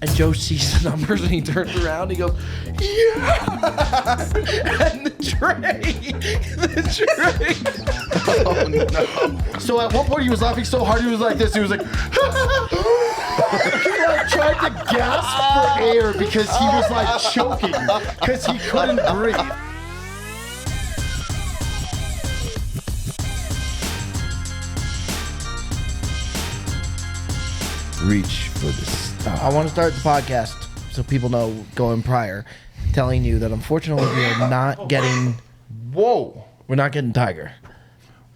And Joe sees the numbers and he turns around and he goes, yeah! And the tray. Oh, no. So at one point he was laughing so hard he was like this. He was like, he like tried to gasp for air because he was like choking because he couldn't breathe. Reach for this. I want to start the podcast so people know going prior, telling you that unfortunately we are not getting. Whoa. We're not getting Tiger.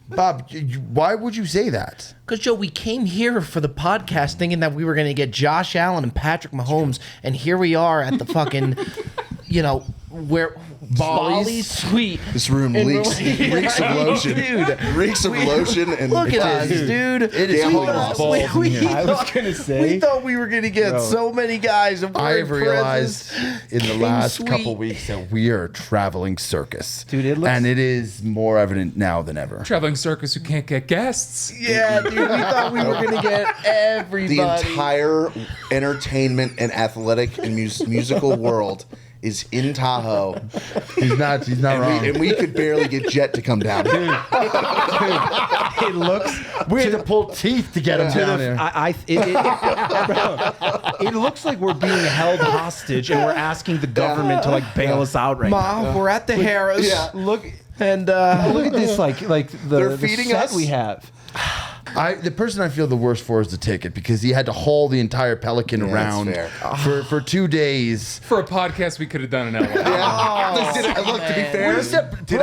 Bob, why would you say that? Because, Joe, we came here for the podcast thinking that we were going to get Josh Allen and Patrick Mahomes, and here we are at the fucking, where Bali's Suite. This room reeks of lotion. Dude. Reeks of lotion and Look at us, dude. It is We horrible. thought- I was gonna say. We thought we were going to get so many guys. And I've realized in the last Suite. couple weeks that we are a traveling circus. Dude, it looks- and it is more evident now than ever. Traveling circus who can't get guests. Yeah, dude. We thought we were going to get everybody. the entire entertainment and athletic and musical world is in Tahoe, He's not wrong. and we could barely get Jet to come down. It looks. We had to pull teeth to get him down there. It looks like we're being held hostage, and we're asking the government to like bail us out right now. Ma, we're at the Harris. Yeah. Look, And look at this, like They're the feeding set us? we have. The person I feel the worst for is the ticket because he had to haul the entire Pelican that's around fair. for 2 days. For a podcast we could have done in LA. Look, to be fair, did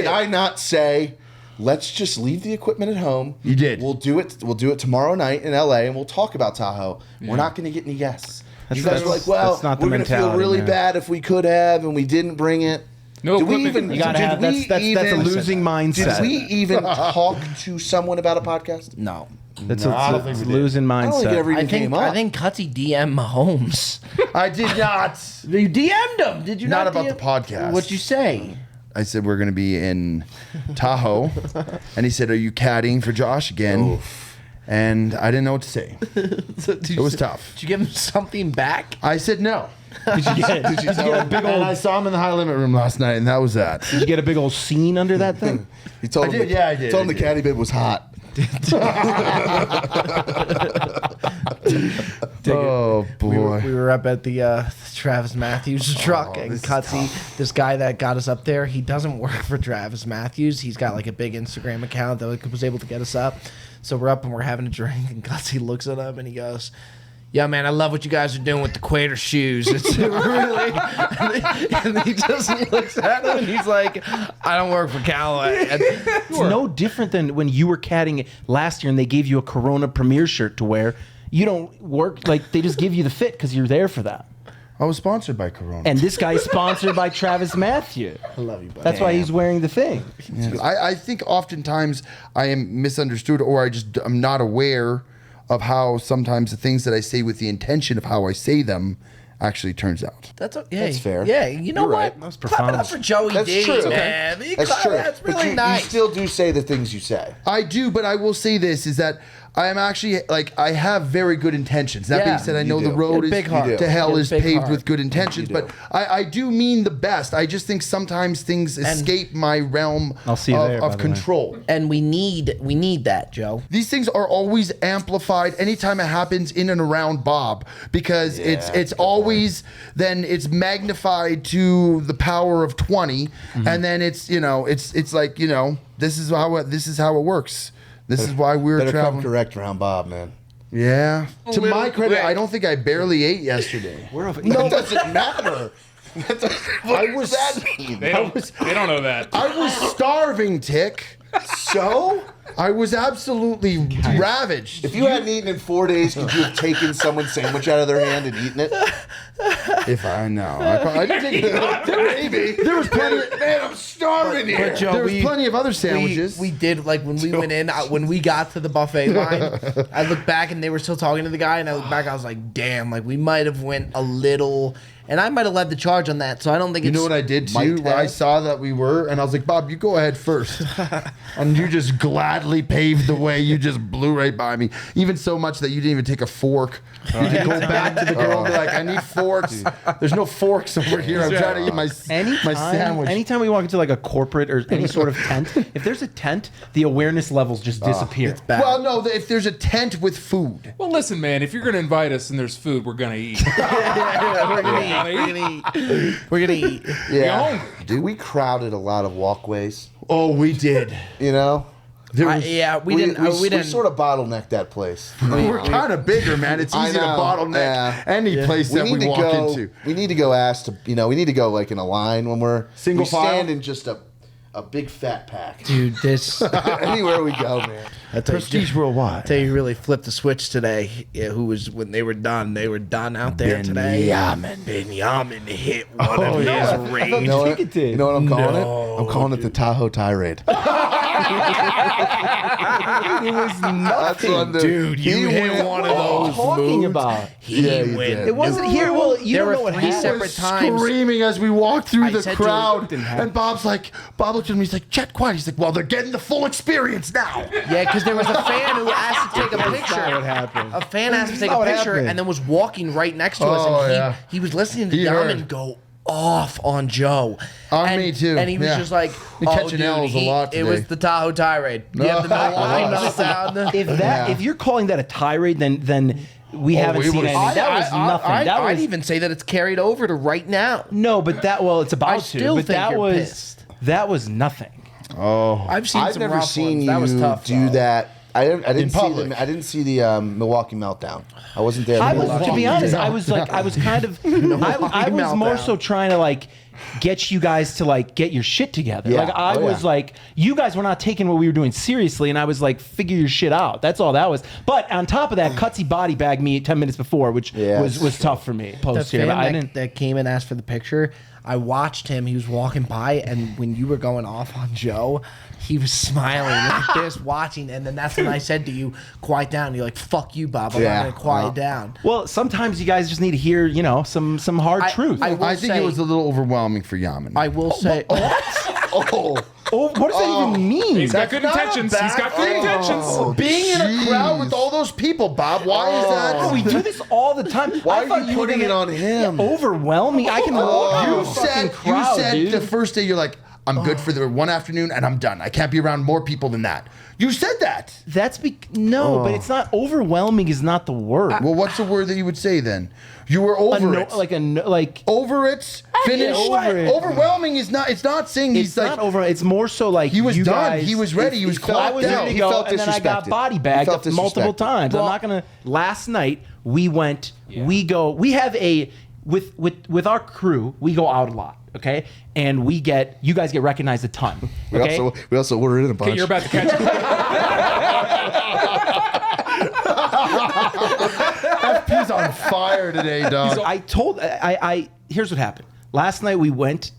I not say, let's just leave the equipment at home? You did. We'll do it tomorrow night in LA, and we'll talk about Tahoe. We're not going to get any guests. You guys were like, well, that's not the we're going to feel mentality, really man. bad if we could have, and we didn't bring it. No Did we equipment. even? You gotta did have we that's a even- losing mindset. Did we even talk to someone about a podcast? no. That's No, I don't a think we did. losing I don't think it mindset. ever even came up. I think Cutsy DM Mahomes. I did not. You DM'd him. Did you Not not? about DM? the podcast. What'd you say? I said we're going to be in Tahoe, and he said, "Are you caddying for Josh again?" And I didn't know what to say. It was tough. Did you give him something back? I said no. Did you get a big And I old? saw him in the high limit room last night, and that was that. Did you get a big old scene under that thing? He told I him. did, yeah, I did, Told him I the did. caddy bib was hot. Oh boy. We were up at the Travis Matthews truck, and this is Cutsy, this guy that got us up there, he doesn't work for Travis Matthews. He's got like a big Instagram account that was able to get us up. So we're up and we're having a drink, and Cutsy looks at him and he goes, "Yeah, man, I love what you guys are doing with the Quater shoes. It's really..." And he just looks at him and he's like, "I don't work for Callaway." And It's no different than when you were caddying last year and they gave you a Corona Premier shirt to wear. You don't work, like, they just give you the fit because you're there for that. I was sponsored by Corona. And this guy's sponsored by Travis Matthew. I love you, buddy. That's why he's wearing the thing. Yeah. I think oftentimes I am misunderstood, or I'm not aware of how sometimes the things that I say with the intention of how I say them actually turns out. That's That's fair. Yeah, you know You're what? right. That was Clap it profound. up for Joey That's D, true. man. That's true. That's But really you nice. still do say the things you say. I do, but I will say this, is that I am actually, like, I have very good intentions. That Yeah, being said, I know you the do. road You is got a big heart. to hell You got a is big paved heart. with good intentions, You but do. I do mean the best. I just think sometimes things escape my realm I'll see you there, by of the way. control. And we need that, Joe. These things are always amplified anytime it happens in and around Bob, because it's always then it's magnified to the power of 20, and then it's like this is how it works. This is why we're Better come traveling. correct around Bob, man. Yeah. To Wait, my credit, wait. I don't think I barely ate yesterday. That doesn't matter. What does that mean? They don't know that. I was starving, Tick. So? I was absolutely ravaged. If you hadn't eaten in 4 days, could you have taken someone's sandwich out of their hand and eaten it? If I know, I didn't take it. Maybe there was plenty. Man, I'm starving here. But Joe, There was plenty of other sandwiches. We did, like, when we went in, when we got to the buffet line, I looked back and they were still talking to the guy, and I looked back, I was like, damn, like, we might have went a little, and I might have led the charge on that, so I don't think You it's... know what I did too? Where I saw that we were, and I was like, Bob, you go ahead first. And you just gladly paved the way. You just blew right by me. Even so much that you didn't even take a fork. You could go back to the girl and be like, I need forks. There's no forks over here. I'm trying to eat my sandwich. Anytime we walk into like a corporate or any sort of tent, if there's a tent, the awareness levels just disappear. It's bad. Well, no, if there's a tent with food. Well, listen, man. If you're gonna invite us and there's food, we're gonna eat. We're gonna eat. Yeah. Dude, we crowded a lot of walkways. Oh, we did. You know? We didn't. We sort of bottlenecked that place. We're kind of bigger, man. It's easy to bottleneck any place that we walk into. We need to go we need to go like in a line when we're Single we file? stand in just a big fat pack. Dude, this... Anywhere we go, man. Prestige worldwide. Tell you, really flipped the switch today. Yeah, who was when they were done out there today. Benjamin hit one of his rage. You know what I'm calling it? I'm calling it the Tahoe tirade. It was nothing. Dude, you hit one of those. Talking moves. about. He you went. did. It wasn't here. Well, you There don't know were what three happened. separate times. Screaming as we walked through I the said to crowd, him, and Bob looked at me. He's like, "Chet, quiet." He's like, "Well, they're getting the full experience now." Yeah, because there was a fan who asked to take a picture. That's not what happened. A fan asked to take not a what picture happened. and then was walking right next to us, Oh, and yeah. he was listening to He Yaman heard. go off on Joe. On And- me, too. And he was Yeah. just like, Been "Oh, catching dude, L's a lot it was today." the Tahoe tirade." You have the Milwaukee meltdown. If you're calling that a tirade, then we haven't we seen would've- anything. That was nothing. I'd even say that it's carried over to right now. No, but it's about I to. still But think that you're was pissed. that was nothing. Oh, I've seen I've some never rough seen ones. you That was tough. do though. that. I didn't see public. I didn't see the Milwaukee meltdown. I wasn't there. I for was, Milwaukee. to be honest, I was kind of, I was more so trying to like get you guys to like get your shit together. Yeah. Like I Oh, was yeah. like, you guys were not taking what we were doing seriously, and I was like, figure your shit out. That's all that was. But on top of that, Cutsy body bagged me 10 minutes before, which was tough for me. The Post here, fan but I that, didn't. that came and asked for the picture, I watched him. He was walking by, and when you were going off on Joe, he was smiling like this, watching. And then that's when I said to you, "Quiet down." And you're like, "Fuck you, Bob. I'm not gonna quiet down." Well, sometimes you guys just need to hear, some hard truth. I will I think say- it was a little overwhelming for Yaman. I will say, Oh, what does that even mean? He's got good not a intentions. bad He's got good thing. intentions. Being in a crowd with all those people, Bob. Why is that? Oh, we do this all the time. why I thought are you were putting gonna it on him? Overwhelm me. I can walk through a fucking crowd, you said dude. the first day you're like, I'm good for the one afternoon and I'm done. I can't be around more people than that. You said that. But it's not overwhelming. Is not the word. Well, what's the word that you would say then? You were over it. Over it. Finished. over it. Overwhelming is not. It's not saying It's he's like. not over. It's more so like He was you done. Guys, He was ready. He was I clocked was out. ready to He go, felt and then I got disrespected. body He bagged felt multiple disrespected. times. I'm not gonna. Last night we went. We go. We have a with our crew. We go out a lot. Okay, and you guys get recognized a ton. Okay, We also ordered in a bunch. Okay, you're about to catch. He's on fire today, dog. Here's what happened. Last night we went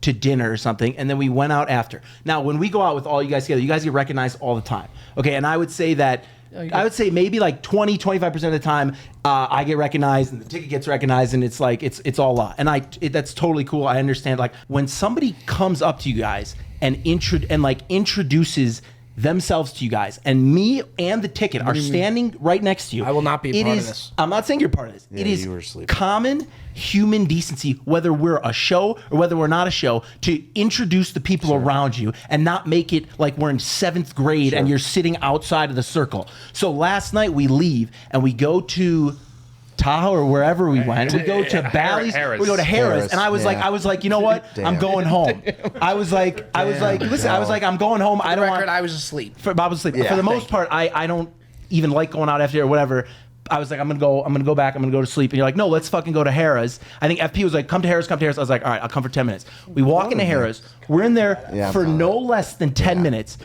to dinner or something, and then we went out after. Now, when we go out with all you guys together, you guys get recognized all the time. Okay, and I would say that maybe like 20, 25% of the time I get recognized and the ticket gets recognized, and it's like it's all a lot. And that's totally cool. I understand. Like when somebody comes up to you guys and introduces themselves to you guys, and me and the ticket are standing right next to you. I will not be a part of this. I'm not saying you're part of this. It is you were sleeping. common human decency, whether we're a show or whether we're not a show, to introduce the people around you and not make it like we're in 7th grade and you're sitting outside of the circle. So last night we leave and we go to Tahoe or wherever we went. We go to Bally's. Harris. We go to Harris, Harris, and I was like, you know what? I'm going home. I was like, listen, I was like, I'm going home. I don't record, want. I was asleep. Bob was asleep. Yeah, For the most part, I don't even like going out after or whatever. I was like, I'm gonna go back. I'm gonna go to sleep. And you're like, no, let's fucking go to Harrah's. I think FP was like, come to Harrah's. I was like, all right, I'll come for 10 minutes. We walk into Harrah's. We're in there for no less than 10 minutes.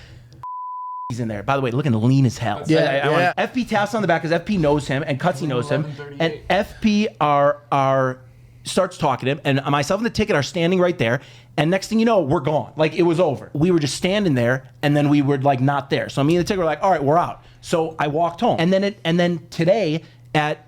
He's in there. By the way, looking lean as hell. Yeah. FP taps on the back because FP knows him and Cutsy knows him. And FP are starts talking to him, and myself and the ticket are standing right there. And next thing you know, we're gone. Like, it was over. We were just standing there, and then we were like not there. So me and the ticket were like, all right, we're out. So I walked home, and then today at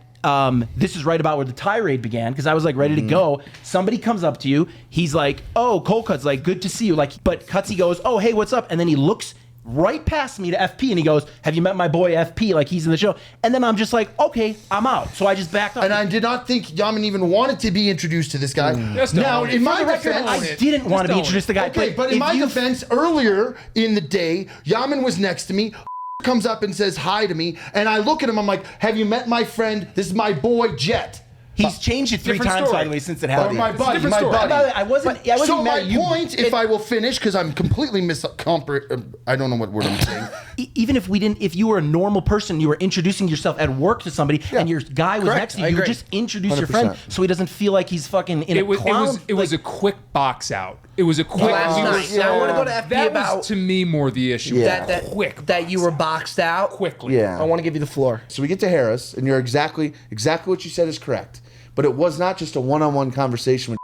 this is right about where the tirade began, because I was like ready to go. Somebody comes up to you. He's like, "Oh, Cold Cuts, like good to see you." Like, but Cutsy goes, "Oh, hey, what's up?" And then he looks right past me to FP, and he goes, "Have you met my boy FP? Like, he's in the show." And then I'm just like, "Okay, I'm out." So I just backed up. And I did not think Yaman even wanted to be introduced to this guy. Now, in my defense, I didn't want to be introduced to the guy. okay, but in my defense, earlier in the day, Yaman was next to me. Comes up and says hi to me, and I look at him. I'm like, "Have you met my friend? This is my boy Jet." He's changed it 3 Different times, story. by the way, since it happened. My buddy, my story. buddy. I wasn't So mad my at you. point, if I will finish, because I'm completely I don't know what word I'm saying. Even if you were a normal person, you were introducing yourself at work to somebody, and your guy was Correct. next to you, I you would agree. just introduce your friend, so he doesn't feel like he's fucking in a clown. It was a quick box out. It was a quick. Last night. Now I want to go to FP That about was to me more the issue. Yeah. that you were boxed out. Quickly. Yeah. I want to give you the floor. So we get to Harris, and you're exactly what you said is correct. But it was not just a one-on-one conversation with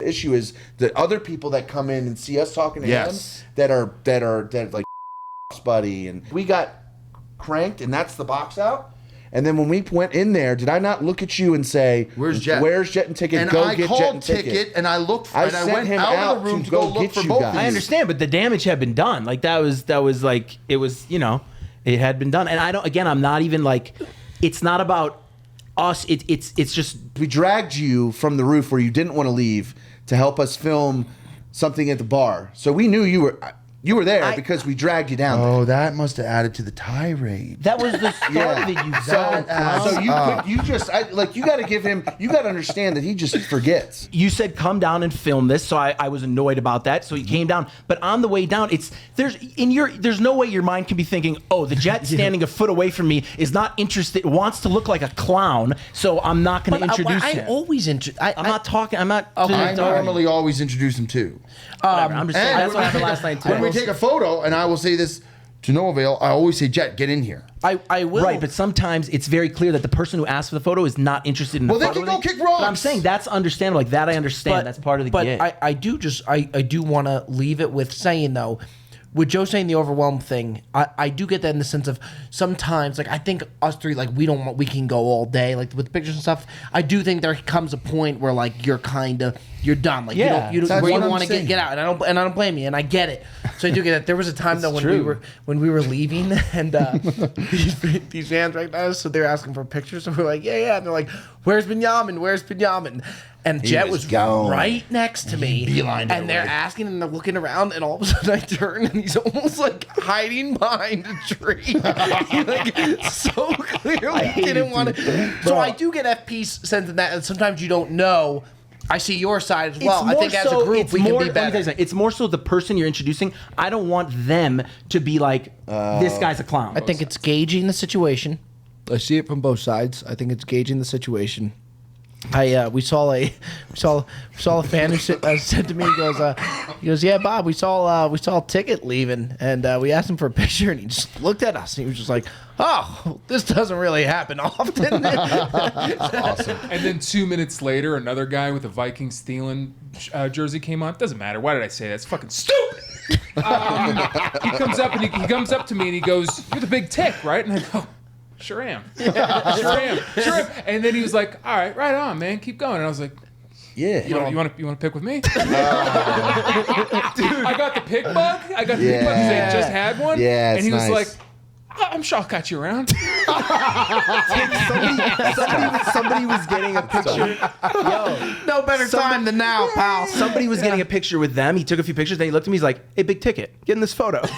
the issue is that other people that come in and see us talking to Yes. him that are like buddy, and we got cranked, and that's the box out. And then when we went in there, did I not look at you and say, Where's Jet? Where's Jet and Ticket? And Go I get Jet called and Ticket, and I looked, I and I sent went him out out of the room to to go go look get for you both guys. of you. I understand, but the damage had been done. Like that was like it was, it had been done. And I'm not even like, it's not about us. It's just We dragged you from the roof where you didn't want to leave to help us film something at the bar. So we knew you were there because we dragged you down. Oh, that must have added to the tirade. that was the start of it. You You got to give him. You got to understand that he just forgets. You said come down and film this, so I was annoyed about that. So he came down, but on the way down, there's no way your mind can be thinking, oh, the Jet standing a foot away from me is not interested, wants to look like a clown, so I'm not going to introduce him. I'm not talking. I'm not. I normally always introduce him too. Whatever, I'm just saying And that's what happened last night too. When we take a photo, and I will say this to no avail, I always say, "Jet, get in here." I will. Right, but sometimes it's very clear that the person who asked for the photo is not interested in the Well, they photo. can go kick rocks. But I'm saying that's understandable. Like that, I understand. That's part of the gig. But I do want to leave it with saying though, with Joe saying the overwhelmed thing, I do get that in the sense of sometimes, like I think us three, like we can go all day, like with pictures and stuff. I do think there comes a point where like you're done, like Yeah, you that's where you what I'm want to saying. get out, and I don't blame you, and I get it. So I do get it. There was a time though when we were leaving, and these fans recognized us, so they're asking for pictures, and we're like, yeah, and they're like, "Where's Binyamin? Where's Binyamin?" And Jet was gone. right next to me, beelined it and they're away. asking and they're looking around, and all of a sudden I turn and he's almost like hiding behind a tree. He like so clearly didn't want to. So I do get FP's sense in that, and sometimes you don't know. I see your side as well. I think as a group we can be let me tell you better. something. It's more so the person you're introducing. I don't want them to be like, this guy's a clown. I think it's gauging the situation. I see it from both sides. I think it's gauging the situation. We saw a fan who said to me, he goes, yeah, Bob, we saw a Ticket leaving, and we asked him for a picture, and he just looked at us, and he was just like, oh, this doesn't really happen often. Awesome. And then 2 minutes later, another guy with a Vikings stealing jersey came on. Doesn't matter. Why did I say that? It's fucking stupid. He comes up and he comes up to me and he goes, "You're the big tick, right?" And I go, "Sure am. Sure am. And then he was like, "All right on, man. Keep going." And I was like, Yeah. You want to pick with me? Dude, I got the pick bug. I got the pick bug because they just had one. Yeah, and he was nice. like, I'm sure I'll catch you around. Somebody was getting a picture. Yo, No better time than now, pal. somebody was getting a picture with them. He took a few pictures. Then he looked at me. He's like, "Hey, big ticket, get in this photo." And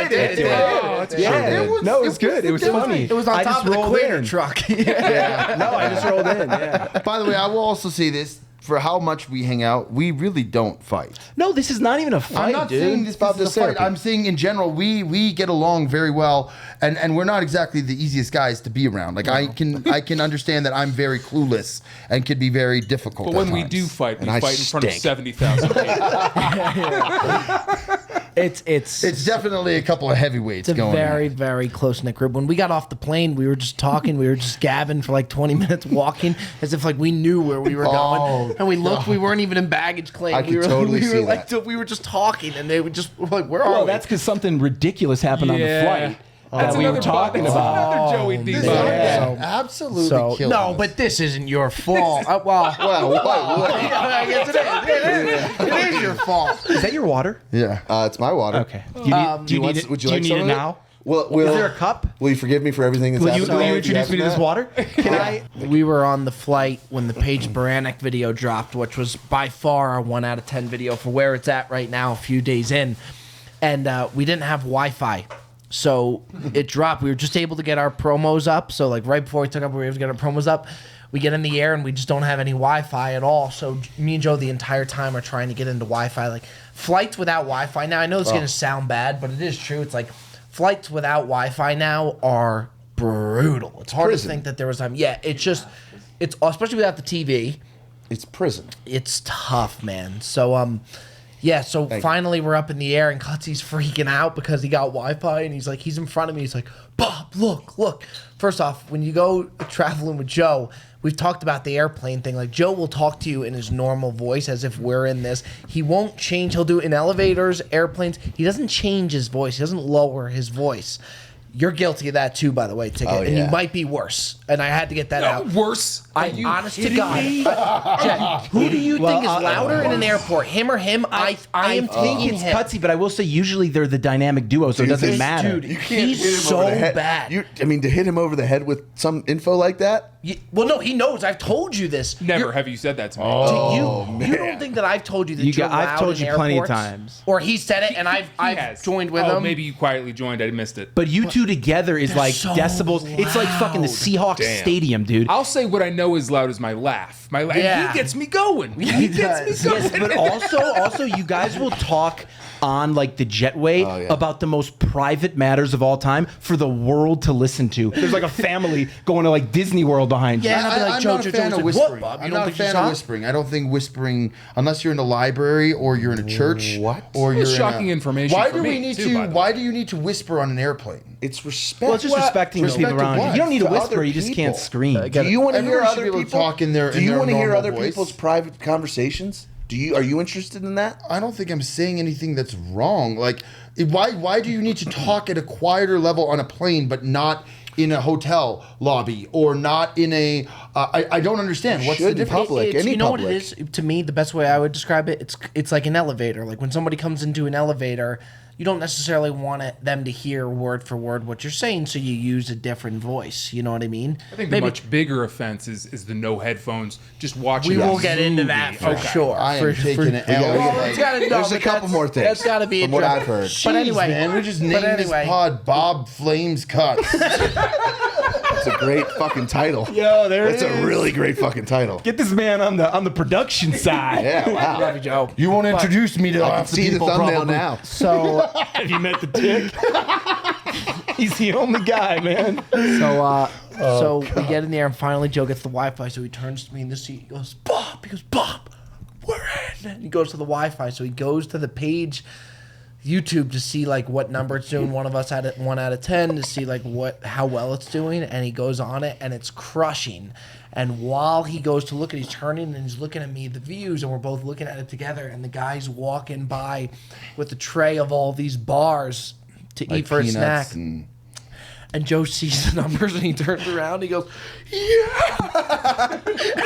he did it. Oh, it's Yeah, It was- no, it was good. It was It was- funny. It was on I top just of the rolled Quater in. truck. No, I just rolled in. Yeah. By the way, I will also say this for how much we hang out, we really don't fight. No, this is not even a fight, I'm not dude. saying this about is a this fight. therapy. I'm saying in general, we get along very well, and we're not exactly the easiest guys to be around. Like I can understand that I'm very clueless and could be very difficult. But when at we times. do fight, we And I fight in front of stink. 70,000 people. It's definitely a couple of heavyweights It's a going. very, very close knit group. When we got off the plane, we were just talking. We were just gabbing for like 20 minutes, walking as if like we knew where we were going. And we looked. We weren't even in baggage claim. I could totally we were see like, that. we were just talking, and they would just like, where Well, are we? that's because something ridiculous happened on the Yeah. flight. That's that we were another talking that's about. another Joey D. This bug. is absolutely So killing no, us. but this isn't your fault. Well, I guess it is your fault. Is that your water? yeah. It's my water. Okay. Do you need, Do you want? it, Would you do like you some need of it it? now? Will Is there a cup? Will you forgive me for everything that's Will happened? you today? introduce me to this water? Can I? We were on the flight when the Paige Baranek video dropped, which was by far our 1 out of 10 video for where it's at right now, a few days in. And we didn't have Wi-Fi. So it dropped. We were just able to get our promos up. So like right before we took up, we were able to get our promos up. We get in the air and we just don't have any Wi-Fi at all. So me and Joe the entire time are trying to get into Wi-Fi. Like flights without Wi-Fi now, I know it's going to sound bad, but it is true. It's like flights without Wi-Fi now are brutal. It's hard prison. to think that there was time. Yeah, it's just, it's especially without the TV. It's prison. It's tough, man. So yeah, so finally we're up in the air and Cutsy's freaking out because he got Wi-Fi and he's like, he's in front of me. He's like, Bob, look. First off, when you go traveling with Joe, we've talked about the airplane thing. Like Joe will talk to you in his normal voice as if we're in this. He won't change. He'll do it in elevators, airplanes. He doesn't change his voice. He doesn't lower his voice. You're guilty of that too, by the way, Ticket. Oh, And you yeah. might be worse. And I had to get that out. Worse. I, honest to God, Jen, who do you think is louder in an airport, him or him? I am think thinking it's him. Cutsy, but I will say usually they're the dynamic duo, so it doesn't This matter. dude, You can't he's hit him so over the head. bad. I mean, to hit him over the head with some info like that. Well, no, he knows. I've told you this. Never have you said that to me. You don't think that I've told you that you're I've loud told in you plenty of airports? times. Or he said it, and I've has. joined with Oh, him. maybe you quietly joined. I missed it. But you two together is like so decibels. It's like fucking the loud. Seahawks Damn. Stadium, dude. I'll say what I know is loud is my laugh. My laugh. Yeah. He gets me going. He He gets does. me going. Yes, but also, you guys will talk on like the jetway yeah. about the most private matters of all time for the world to listen to. There's like a family going to like Disney World behind you. Yeah. And I'll be like, I'm Joe, not Joe, a fan Joe, of what, whispering. Bob? You I'm don't not a think she's fan of hot? whispering. I don't think whispering, unless you're in a library or you're in a church, What? or you're It's in shocking a, information Why for do we me, need too, by to? the Why do you need to whisper on an airplane? It's respect. Well, it's just respecting the Respect people to around you. what? You don't need to To whisper. other You just can't people. scream. Do you want to hear Everyone should other be able to people talk in their- Do in you their want to hear normal other voice? people's private conversations? Are you interested in that? I don't think I'm saying anything that's wrong. Like, why do you need to talk at a quieter level on a plane, but not in a hotel lobby or not in a? I don't understand. What's the should in difference? public. It's- Any you know what it public. is? To me, the best way I would describe it, it's like an elevator. Like when somebody comes into an elevator, you don't necessarily want them to hear word for word what you're saying, so you use a different voice. You know what I mean? I think the much bigger offense is the no headphones. Just watching. We a will get into movie. that for Okay. sure. I am taking an L. Well, it's gotta, no, There's a but couple that's- more things That's got to be from what addressed. I've heard. But Jeez, anyway, man, we just but named anyway, this pod Bob Flames Cuts. That's a great fucking title. Yo, there That's it a is. really great fucking title. Get this man on the production side. Yeah, wow. Love you, Joe. You won't introduce me to I can half the see the people, thumbnail probably. now. So, Have you met the Tick? He's the only guy, man. so we get in there, and finally Joe gets the Wi-Fi. So he turns to me in the seat. He goes, Bob. He goes, Bob, we're in. And he goes to the Wi-Fi. So he goes to the page, YouTube, to see like what number it's doing. One of us had it 1 out of 10 to see like how well it's doing. And he goes on it, and it's crushing. And while he goes to look at, he's turning and he's looking at me, the views, and we're both looking at it together. And the guy's walking by with a tray of all these bars to Like eat for a peanuts snack. and Joe sees the numbers and he turns around and he goes, yeah!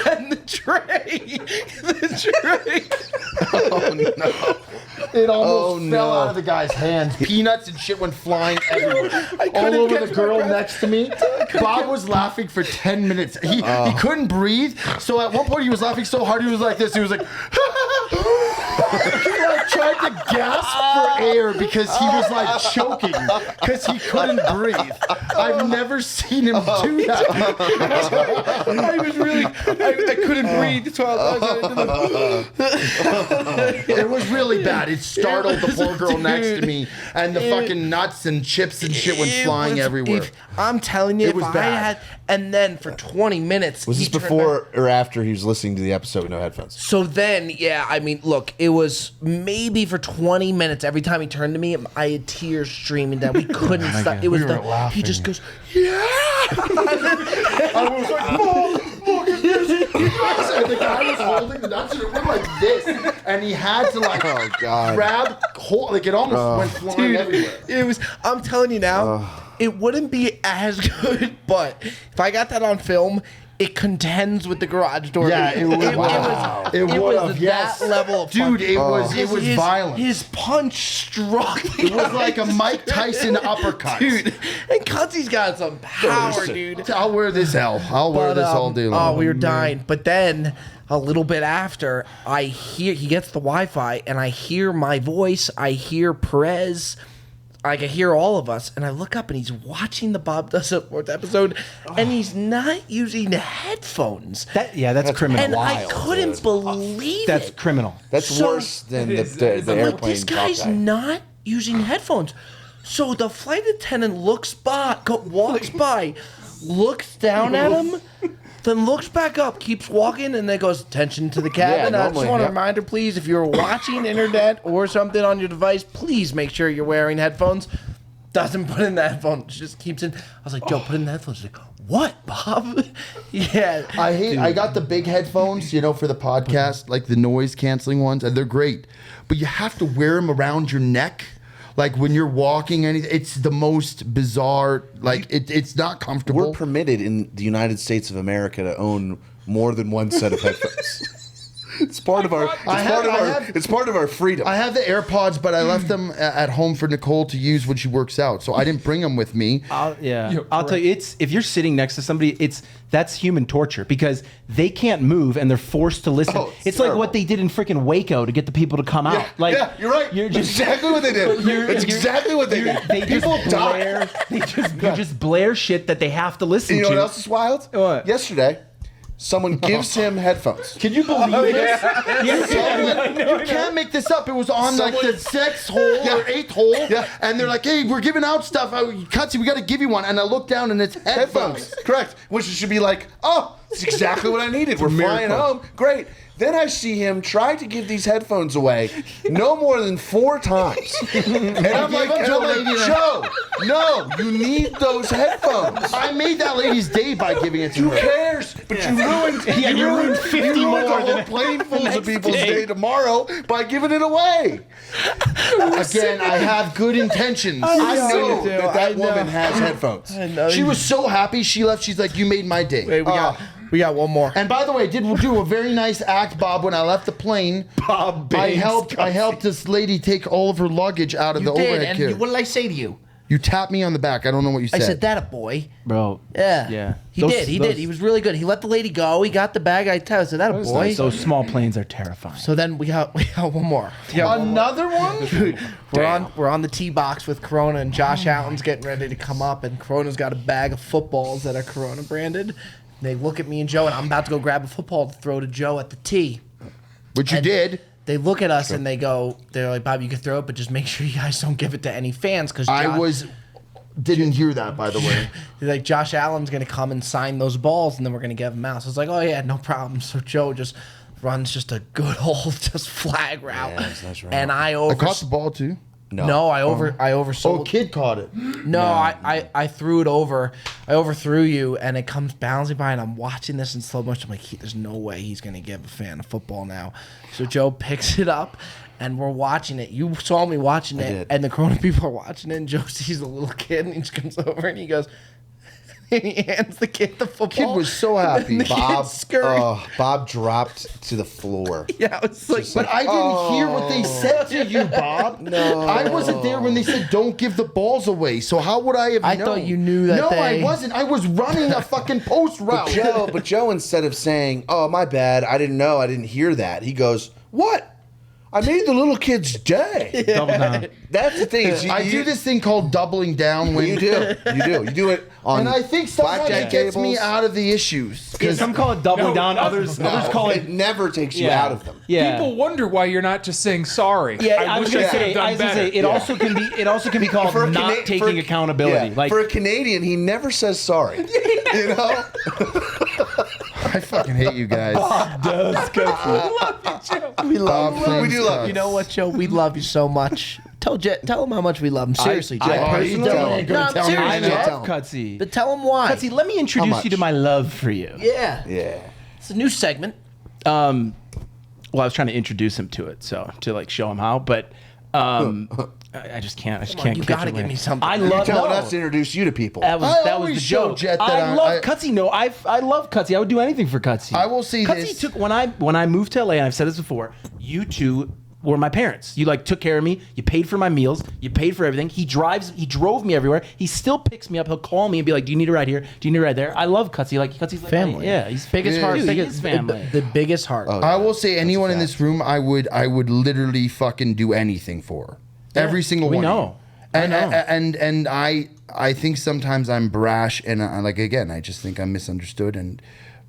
And the tray. Oh, no. it almost Oh, fell no. out of the guy's hands. Peanuts and shit went flying everywhere. All couldn't over catch the my girl breath. next to me. Bob was laughing for 10 minutes. He couldn't breathe. So at one point he was laughing so hard he was like this. He was like, he like tried to gasp for air because he was like choking because he couldn't breathe. I've never seen him do that. I was really I couldn't breathe. It was really bad. It startled the poor girl next to me, and the fucking nuts and chips and shit went flying everywhere. I'm telling you, It was bad. and then for 20 minutes. Was he this turned before back- or after he was listening to the episode with no headphones? So then, yeah, I mean, look, it was maybe for 20 minutes. Every time he turned to me, I had tears streaming down. We couldn't stop. It was he just goes, yeah. I was like, look at this. And the guy was holding the nuts and it went like this. And he had to like grab, hold, like it almost went flying everywhere. It was, I'm telling you now, it wouldn't be as good, but if I got that on film, it contends with the garage door. Yeah, it would. Wow. It would have, yes. That level of Dude, it was his, violent. His punch struck. It was like a Mike Tyson uppercut. Dude, and Cutsy's got some power, dude. I'll wear this hell. I'll wear this all day long. Oh, we were dying. But then a little bit after, I hear he gets the Wi-Fi, and I hear my voice. I hear Perez. I can hear all of us, and I look up, and he's watching the Bob Does It 4th episode, and he's not using headphones. That's criminal. And I couldn't believe That's it. criminal. That's worse than the Like, airplane. this guy's talk guy. not using headphones. So the flight attendant walks by, looks down at him, then looks back up, keeps walking, and then goes, attention to the cabin. I just normally, want a yeah. reminder, please, if you're watching internet or something on your device, please make sure you're wearing headphones. Doesn't put in the headphones, just keeps in. I was like, Joe, put in the headphones. He's like, what, Bob? Yeah. I got the big headphones, for the podcast, like the noise canceling ones, and they're great. But you have to wear them around your neck. Like when you're walking, it's the most bizarre. Like it's not comfortable. We're permitted in the United States of America to own more than one set of headphones. It's part of our. It's part of our freedom. I have the AirPods, but I left them at home for Nicole to use when she works out, so I didn't bring them with me. I'll tell you, if you're sitting next to somebody, that's human torture because they can't move and they're forced to listen. Oh, it's like what they did in freaking Waco to get the people to come out. Like, yeah, you're right. You're That's just exactly what they did. That's exactly what they did. They People just die. blare. They just blare shit that they have to listen You to. know what else is wild? What? Yesterday, someone gives him headphones. Can you believe this? You can't make this up. It was on like the 6th hole or 8th hole, and they're like, "Hey, we're giving out stuff. Cutsy, we got to give you one." And I look down, and it's headphones. Correct. Which should be like, oh, it's exactly what I needed. We're flying miracle. home. Great. Then I see him try to give these headphones away no more than 4 times. And I'm like, Joe, no, you need those headphones. I made that lady's day by giving it to Who her. cares? But you ruined 50 more the whole than plane full of people's day. day tomorrow by giving it away. Again, I have good intentions. I know do. that woman has headphones. I know. She was so happy. She left. She's like, "You made my day." Wait, we got one more. And by the way, I did do a very nice act, Bob. When I left the plane, Bob I Baines helped this lady take all of her luggage out of the overhead carrier. what did I say to you? You tapped me on the back. I don't know what you I said. said that a boy. Bro. Yeah. Yeah. He did. He was really good. He let the lady go. He got the bag. I said that a boy. Those small planes are terrifying. So then we got one more. Another one? We're on the tee box with Corona, and Josh Allen's getting ready to come up, and Corona's got a bag of footballs that are Corona branded. They look at me and Joe, and I'm about to go grab a football to throw to Joe at the tee. Which you did. They look at us and they're like, Bob, you can throw it, but just make sure you guys don't give it to any fans because Didn't hear that, by the way. He's like, Josh Allen's going to come and sign those balls, and then we're going to give them out. So I was like, oh, yeah, no problem. So Joe just runs just a good old flag route. Yeah, that's nice route. And I caught the ball, too. No, I oversold. Oh, kid caught it. No, I threw it over. I overthrew you, and it comes bouncing by, and I'm watching this in slow motion. I'm like, there's no way he's going to give a fan a football now. So Joe picks it up, and we're watching it. You saw me watching it, and the Corona people are watching it, and Joe sees a little kid, and he just comes over, and he goes, and he hands the kid the football. Kid was so happy. And the kid scurried. Bob dropped to the floor. Yeah, it's like, But I didn't hear what they said to you, Bob. No. I wasn't there when they said don't give the balls away. So how would I have known? I thought you knew that No, they- I wasn't. I was running a fucking post route. But Joe, instead of saying, "Oh, my bad, I didn't know, I didn't hear that," he goes, "What? I made the little kid's day. Double down. That's the thing. Is I do this thing called doubling down when You do. You do it on and I think sometimes blackjack it gets me tables. out of the issues. Yeah, some call it doubling down. Others call it it. never takes you Yeah. out of them. Yeah. People wonder why you're not just saying sorry. Yeah, I was wish gonna could have say. done I was gonna better. say. It also can be called For a not Cana- taking for- accountability. yeah, Like for a Canadian, he never says sorry. You know? I fucking hate you guys. We love Bob We do Flynn love sucks. You know what, Joe? We love you so much. Tell him how much we love him. Seriously, Joe. you No, don't ain't gonna tell me seriously, I right now. Joe. love Cutsy. But tell him why. Cutsy, let me introduce you to my love for you. Yeah. Yeah. It's a new segment. Well, I was trying to introduce him to it, so to like show him how, but I just can't. I just Come on, can't. you catch gotta it give right. me something. I You're love telling no. us to introduce you to people. That was I that was always the show joke. Jet that I I- love Cutsy. No, I love Cutsy. I would do anything for Cutsy. I will see Cutsy this. took when I moved to LA, and I've said this before. You two were my parents. You like took care of me. You paid for my meals. You paid for everything. He drove me everywhere. He still picks me up. He'll call me and be like, "Do you need a ride here? Do you need a ride there?" I love Cutsy. Like Cutsy's like Family. Yeah, he's Biggest dude, heart. he Biggest is family. The biggest heart. I will say anyone in this room, I would literally fucking do anything for. Every single we one. of know. you. I know. And I think sometimes I'm brash, and I just think I'm misunderstood, and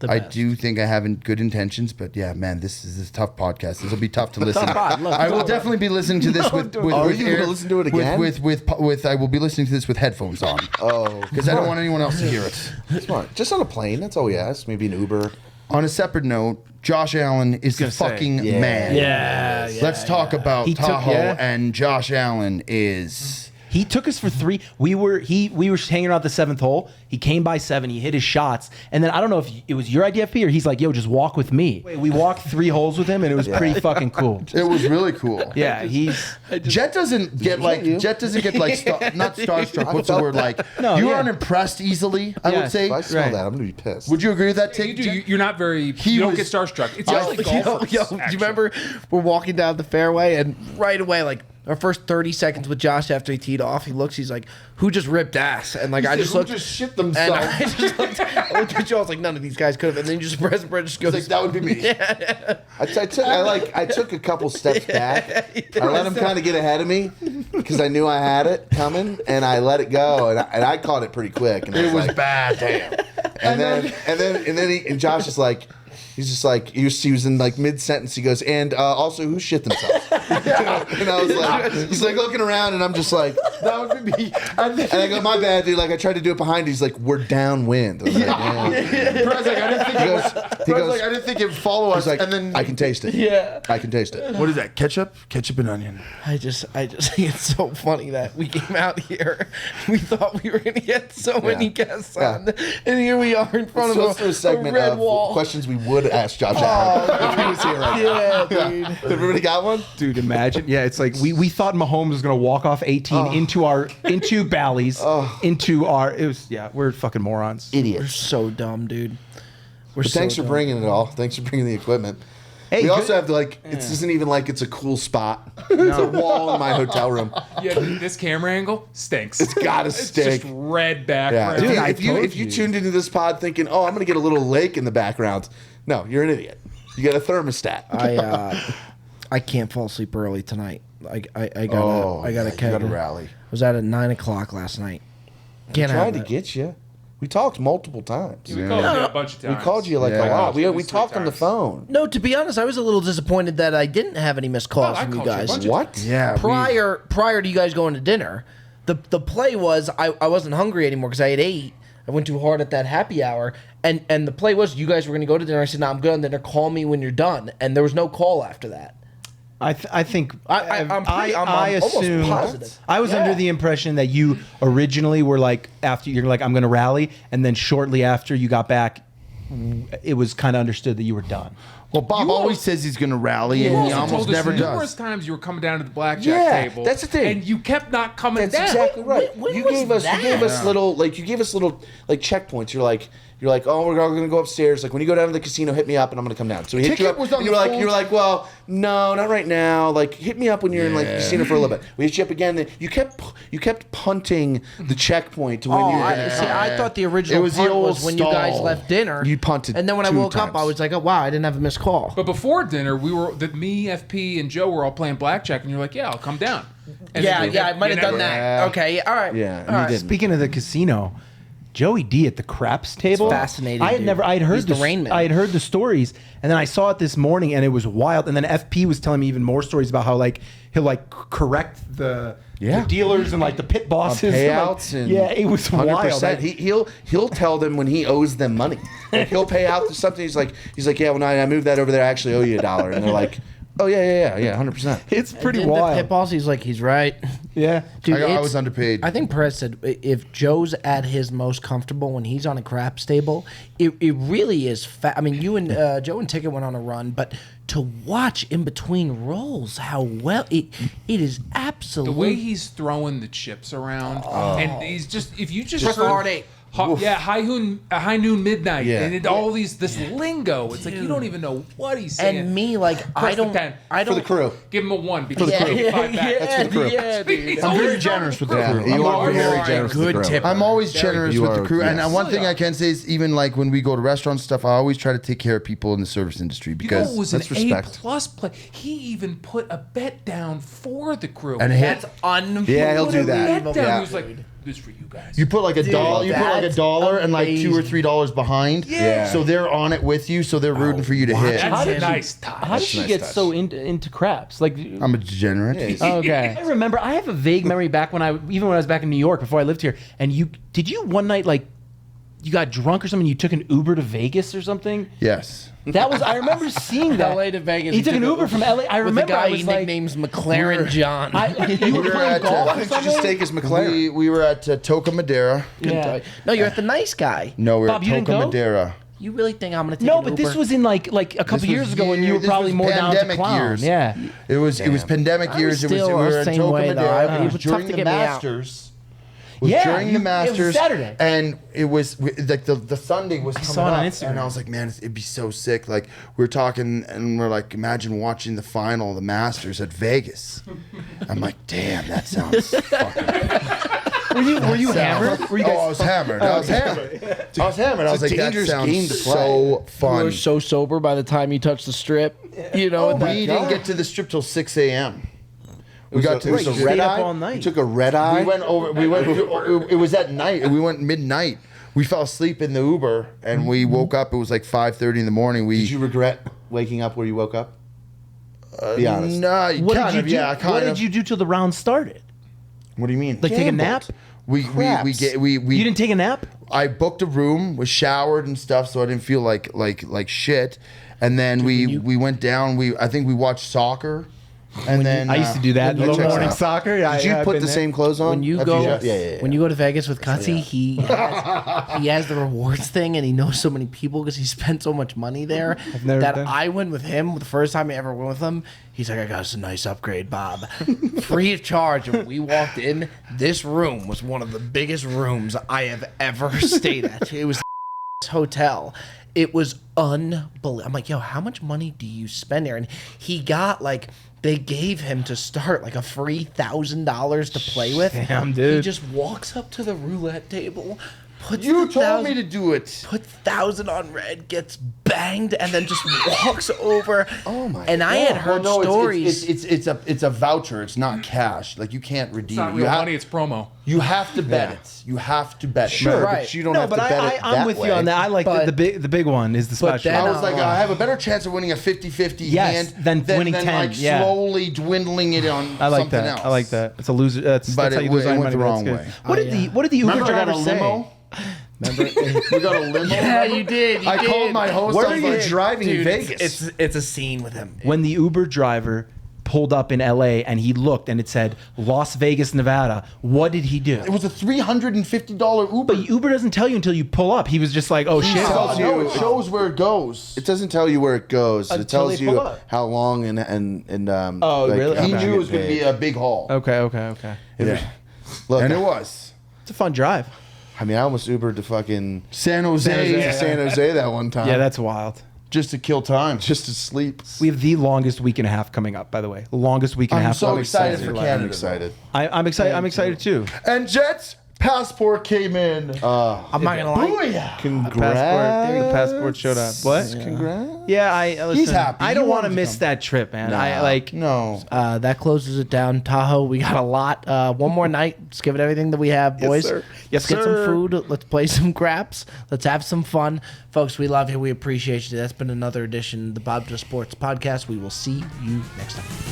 I best. do think I have good intentions, but yeah, man, this is a tough podcast. This will be tough to listen. pod. Look, I will definitely be listening to this with Are you gonna listen to it again? with I will be listening to this with headphones on. Oh, Because I don't want anyone else to hear it. smart. Just on a plane. That's all we ask. Maybe an Uber. On a separate note, Josh Allen is the gonna say, fucking yeah. man. Yeah, Let's talk about He took- Tahoe, yeah. and Josh Allen is. He took us for 3. We were hanging around the 7th hole. He came by 7. He hit his shots, and then I don't know if it was your idea, FP, or he's like, "Yo, just walk with me." We walked 3 holes with him, and it was pretty fucking cool. It was really cool. Yeah, Jet doesn't get like not starstruck. What's the word like? No, you yeah. are unimpressed easily. I would Yes. say. If I smell Right. that, I'm gonna be pissed. Would you agree with that? You do. You're not very. He You don't was- get starstruck. It's I- usually Yo, golfers. do you actually. remember we're walking down the fairway and right away, like our first 30 seconds with Josh after he teed off, he looks, he's like, "Who just ripped ass?" And like I just looked, shit and themselves. I just looked at Joe. I was like, "None of these guys could have." And then you just press and just goes, Like, that would be me. I took a couple steps back. I let him kind of get ahead of me because I knew I had it coming, and I let it go, and I caught it pretty quick. And I It was like, bad. Damn. and Josh is like, he's just like, he was in like mid sentence. He goes, and also who shit themselves? And I was like, he's like looking around, and I'm just like, That would be me. And then, and I go, my bad, dude. Like I tried to do it behind. He's like, we're downwind. I was like, "Damn." Brad's like, I didn't think it was. He Brad's goes- like, I didn't think it'd follow us. He's like, and then I can taste it. "Yeah." I can taste it. What is that? Ketchup? Ketchup and onion. I just think it's so funny that we came out here. We thought we were gonna get so many guests on, and here we are in front So let's do of a segment red of wall. questions we would ask Josh Allen if he was here right now. Yeah, dude. Everybody got one? dude, imagine. Yeah, it's like we thought Mahomes was gonna walk off 18 into Bally's, into our. It was we're fucking morons. We're Idiots. so dumb, dude. We're But so thanks for dumb. bringing it all. Thanks for bringing the equipment. Hey, we good- also have to like. It isn't even like it's a cool spot. It's a wall in my hotel room. Yeah, this camera angle stinks. It's gotta It's stink. just red Yeah. background. Dude, I if you told you. tuned into this pod thinking, oh, I'm gonna get a little lake in the background, no, you're an idiot. You got a thermostat. I can't fall asleep early tonight. I gotta You catch gotta it. rally. Was out at 9 o'clock last night. Can't Tried have to it. get you. We talked multiple times. We called you a bunch of We times. called you like Yeah. a lot. We At least talked 3 on the times. phone. No, to be honest, I was a little disappointed that I didn't have any missed calls I from you called you a guys. bunch of What? Yeah. Prior to you guys going to dinner, the play was I wasn't hungry anymore because I had ate. I went too hard at that happy hour, and the play was you guys were going to go to dinner. I said, "No, I'm good on dinner. Call me when you're done." And there was no call after that. I think I'm I almost assume positive. I was under the impression that you originally were like after you're like I'm gonna rally, and then shortly after you got back, it was kind of understood that you were done. Well, Bob You always also- says he's going to rally, You and he also almost told us never numerous does. times you were coming down to the blackjack Yeah, table. that's the thing. And you kept not coming That's down. exactly right. When you was gave us that? little like checkpoints. You're like, You're like, oh, we're going to go upstairs. Like when you go down to the casino, hit me up and I'm going to come down. So we hit you Ticket up. was on And the you were like, phone. you were like, well, no, not right now. Like hit me up when you're in like the casino for a little bit. We hit you up again. Then you kept punting the checkpoint to when you were going to come. I thought the original It was the punt old was when you guys stall. left dinner. You punted and then when I 2 woke up, I times. was like, oh wow, I didn't have a missed call. But before dinner, me, FP, and Joe were all playing blackjack, and you're like, "Yeah, I'll come down." And Yeah, then I might have done that. Yeah. Okay, all right. Yeah, all right. you didn't. Speaking of the casino, Joey D at the craps table. fascinating, I had dude. never. I had heard He's the Rain Man. I had heard the stories, and then I saw it this morning, and it was wild. And then FP was telling me even more stories about how like he'll like correct the dealers and like the pit bosses, payouts like, and yeah, it was wild. 100%. He'll tell them when he owes them money. Like he'll pay out to something. He's like, yeah, when I moved that over there, I actually owe you $1, and they're like, oh yeah, 100%. It's pretty Didn't wild. The pit boss, he's like, he's right. Yeah. Dude, I it's- was underpaid. I think Perez said if Joe's at his most comfortable when he's on a craps table, it really is. I mean, you and Joe and Ticket went on a run, but to watch in between rolls, how well it is The absolutely. way he's throwing the chips around, and he's just if you just Just heard- hard eight. high noon, midnight, Yeah. and all this lingo. It's like you don't even know what he's saying. And me, like Press the 10 I don't. For the crew. Give him a 1 because the crew. he's 5 back. Yeah, That's for the crew. yeah, dude. He's I'm always very on generous with the Yeah, crew. you I'm are always very a generous with good the crew. tipper. I'm always Very generous good. with You the are, crew. And yes. one Oh, thing yeah. I can say is even like when we go to restaurant stuff, I always try to take care of people in the service industry You know, because it was that's an respect. A+ play. He even put a bet down for the crew. and That's hit. unbelievable. Yeah, he'll do that. Bet down. Yeah. He was like, "This for you guys." You put like a dollar. You put like that's $1 and like $2 or amazing. $3 behind. Yeah. So they're on it with you. So they're rooting for you to hit. That's How a did you- nice touch. How did you nice get touch. so into craps? Like, I'm a degenerate. okay. I remember. I have a vague memory back when I was back in New York before I lived here. And did you one night like you got drunk or something? You took an Uber to Vegas or something. Yes. That was I remember seeing that. LA to Vegas. He took an Uber from LA. I with remember the guy I was he like, nicknames McLaren John. you were We were playing at, golf Why or didn't you just something? take his McLaren? We were at Toca Madera. Yeah. No, you're at the nice guy. No, we were Bob, at you didn't Toca go? Madera. You really think I'm gonna take No, an but Uber? this was in like a couple This years was ago when you were this probably was more down to pandemic clown. years. Yeah. It was pandemic I years. was It was still we were the at same Toca way, though. Madera. It It was was tough during to the get me out. Masters. It was Yeah, during the it was Masters. Saturday. And it was like the Sunday was coming saw it on up, Instagram. and I was like, man, it'd be so sick. Like we were talking, and we're like, imagine watching the final of the Masters at Vegas. I'm like, damn, that sounds fucking. Were you hammered? Were you Oh, guys I was hammered. I was hammered. I was hammered. I was like, that dangerous game sounds to play. so You fun. were so sober by the time you touched the strip. You know, We didn't get to the strip till 6 a.m. We got to it was the a stayed red up eye. all night. You took a red eye. We went over. We went. It was at night. We went midnight. We fell asleep in the Uber, and we woke up. It was like 5:30 in the morning. We Did you regret waking up where you woke up? Be honest. Nah, What kind did you of. do? Yeah, kind What of. did you do till the round started? What do you mean? Like take a nap? We Craps. we You didn't take a nap? I booked a room, was showered and stuff, so I didn't feel like shit. And then we went down. I think we watched soccer, and then I used to do that. That Little checks morning out. soccer. Did you put the same clothes on? when you After go yeah. when you go to Vegas with Cutsy, he has the rewards thing, and he knows so many people because he spent so much money there never that been. I went with him the first time I ever went with him. He's like, I got us a nice upgrade, Bob, free of charge. And when we walked in, this room was one of the biggest rooms I have ever stayed at. It was hotel. It was unbelievable. I'm like, yo, how much money do you spend there? And he got like, they gave him to start like a free $1,000 to play with. Damn, dude. He just walks up to the roulette table, puts You the told me 1,000 to do it. put 1,000 on red, gets banged, and then just walks over. Oh my And I had heard Well, no, stories. It's a voucher. It's not cash. Like you can't redeem It's not it. real You have, money, it's promo. you have to bet it. You have to bet it. Sure, Right. but you don't No, have but to bet it I'm that with way. you on that. I like But- the big one is the special. then, I was like, I have a better chance of winning a 50-50 Yes, hand than winning 10, like yeah. slowly dwindling it on I like something that. else. I like that. It's a loser. That's But how it you lose went money. the but wrong that's way. good. What did the Uber Remember I got driver a say? limo? We got a limo. Yeah, you did. I called my host. Where I are was you like, driving in Dude, Vegas? it's a scene with him. When the Uber driver pulled up in LA and he looked and it said Las Vegas, Nevada, what did he do? It was a $350 Uber. But Uber doesn't tell you until you pull up. He was just like, oh shit. tells you- No, it shows where it goes. It doesn't tell you where it goes. It Until tells they you pull up. how long and Oh, really? how He much you knew it get was going to paid. be a big haul. Okay. Yeah. Look, And it was. It's a fun drive. I mean, I almost Ubered to fucking San Jose. San Jose that one time. Yeah, that's wild. Just to kill time. just to sleep. We have the longest week and a half coming up, by the way. The longest week and a I'm half. so excited for I'm Canada. excited. I'm excited. I'm excited too. And Jets passport came in. I'm not gonna lie. Booyah. The passport showed up. What? Congrats. Yeah, listen, He's happy. I don't He want to wanted to miss come. that trip, man. I like. No. That closes it down. Tahoe, we got a lot. One more night. Let's give it everything that we have, boys. sir. Let's get some food. Let's play some craps. Let's have some fun. Folks, we love you. We appreciate you. That's been another edition of the Bob Just Sports Podcast. We will see you next time.